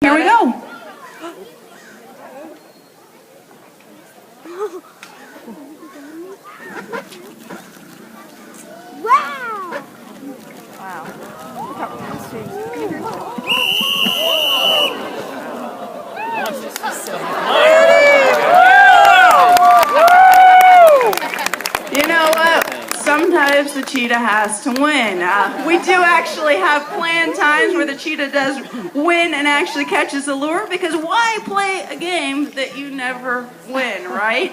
Here we go. Wow! You know what? Sometimes the cheetah has to win. We do actually have planned times where the cheetah does win and actually catches the lure, because why play a game that you never win, right?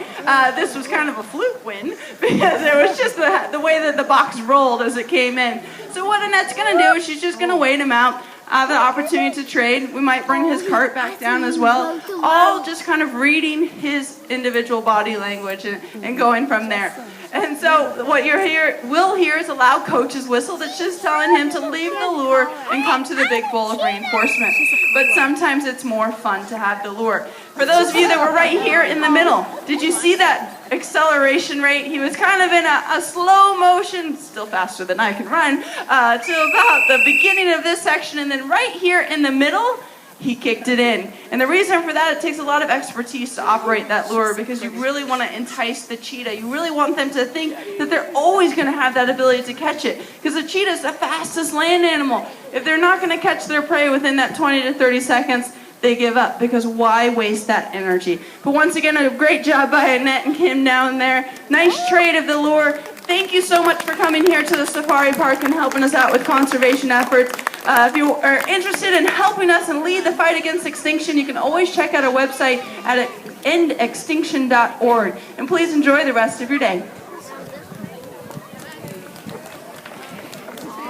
This was kind of a fluke win because it was just the way that the box rolled as it came in. So what Annette's going to do is she's just going to wait him out. The opportunity to trade. We might bring his cart back down as well. All just kind of reading his individual body language and going from there. And so what will hear is a loud coach's whistle that's just telling him to leave the lure and come to the big bowl of reinforcement. But sometimes it's more fun to have the lure. For those of you that were right here in the middle, did you see that acceleration rate? He was kind of in a slow motion, still faster than I can run, to about the beginning of this section, and then right here in the middle, he kicked it in. And the reason for that, it takes a lot of expertise to operate that lure, because you really want to entice the cheetah. You really want them to think that they're always going to have that ability to catch it, because the cheetah is the fastest land animal. If they're not going to catch their prey within that 20 to 30 seconds, they give up, because why waste that energy? But once again, a great job by Annette and Kim down there. Nice trade of the lure. Thank you so much for coming here to the safari park and helping us out with conservation efforts. If you are interested in helping us and lead the fight against extinction, you can always check out our website at endextinction.org. And please enjoy the rest of your day.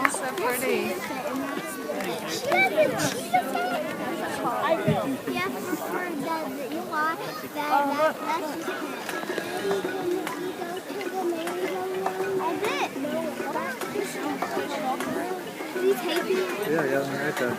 It's so pretty. Did he take it? Yeah, right there.